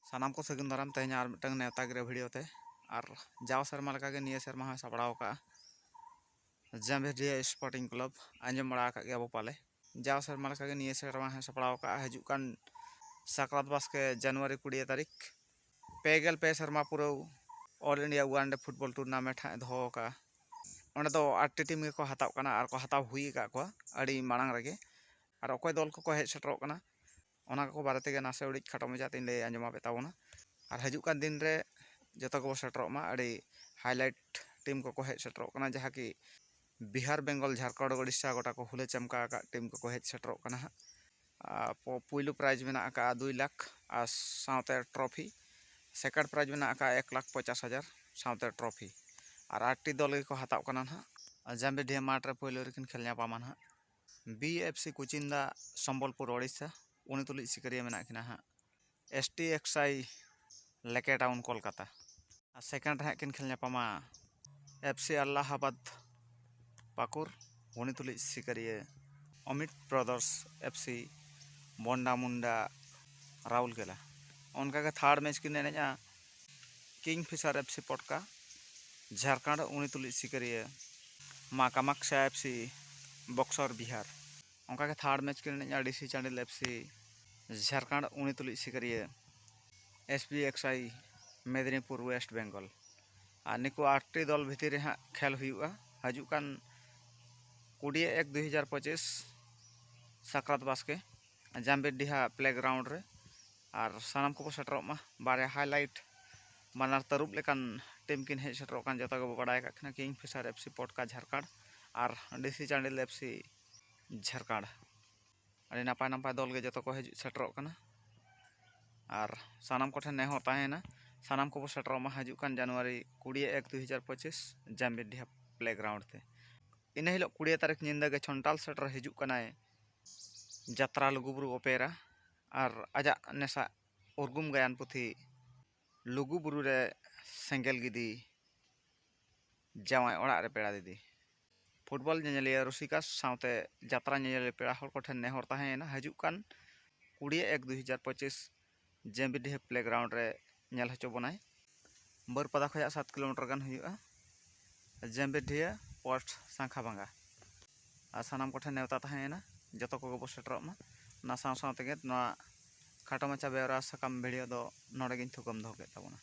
सानाम को सगुन दाराम तेहन आर मिटंग नेवता गिरे भिडियो ते आर जाव शर्मा लगा के निये शर्मा सापड़ाव का जाम्बेडिया स्पोर्टिंग क्लब आंजम बड़ा का गया पाले जाव शर्मा लगा के निये शर्मा सापड़ाव का हजू कान साकरात बास्के जनवरी 20 तारीख पेगल पे शर्मा पुरो all India one day football tournament हाँ दो का ओंडे दो 8 टीम को हताव कना आर को हताव हुई का को अड़ी मांग रगे आर अकोय दल को हेज सेटरो कना ओना को बारे तेगे नासे उड़ी खाटो मजा तीन ले आंजमा बेतावना और हजू कान दिन रे जतो को सेटरो मा अड़ी हाईलाइट टीम को हेज सेटरो कना जहाँ की बिहार बेंगल झारखंड उड़ीसा गोटा को हुले चमका का टीम को हेज सेटरो कना पुइलू प्राइज में 2 लाख और साउते ट्रॉफी सेकंड प्राइज में 1,50,000 साउते ट्रॉफी और 8 दल को हताव कना ना जाम्बेडिया माठ रे पुइलू रेकिन खेल नापामा ना BFC कुचिंदा संबलपुर उड़ीसा उनी तुलिज सिकरिया मेना किना हाँ STXI लेके टाउन कोलकाता सेकंड रे किन खेल नापामा FC अल्लाहाबाद पाकुर उनी तुलिज सिकरिया अमित ब्रदर्स FC बोंडा मुंडा राउरकेला उनका के थर्ड मैच की नेनेजा किंग फिशर FC पटका झारखंड उनी तुलिज सिकरिया माँ कामाख्या FC बक्सर बिहार उनका के थर्ड मैच की नेनेजा DC चांडिल FC झारखंड उनी तुलिज सिकरिया SBXI मेदिनीपुर वेस्ट बेंगल और निको 8 दल भितर हाँ खेल हुआ हजू कान 20/1/2025 साकरात बास्के जाम्बेडिहा प्लेग्राउंड रे और सानाम को सेटरो मा बारे हाईलाइट मानार तरुब लेकान टीम किन हेज सेटरो कान जतो को बड़ाय का किंग फिशर FC पटका झारखंड और DC चांडिल FC झारखंड अड़ी नापाय नापाय दल के जतो को हेज सेटरो कना और सानाम को ठेन नेहर ताहेना सानाम को सेटरो मा हजू कान जनवरी 20/1/2025 जाम्बेडिहा प्लेग्राउंड ते इन हिलो 20 तारीख निंदा के छंटाल सेटर हजू कनाय जात्रा लुगुबुरु ओपेरा और आजा नेसा उर्गुम गायन पुथी लुगुबुरु रे सेंगेल गिदी जावाय ओड़ा रे पेड़ा दीदी फुटबॉल नेलिया रसिका साउते जात्रा नेलिया पेड़ा हर को ठेन नेहर ताहेना हजू कान 20/1/2025 जाम्बेडिहा प्लेग्राउंड रे नेल हचो बनाय बरपदा खया 7 किलोमीटर गान हुआ जाम्बेडिहा पोस्ट सांखा भांगा और सानाम को ठेन नेवता ताहेना जतो को बो सेटरो मा ना साव साव तेगे ना खाटो माचा बेरा सकाम भिडियो दो नोडे गिन थुकम दो के ताबोना।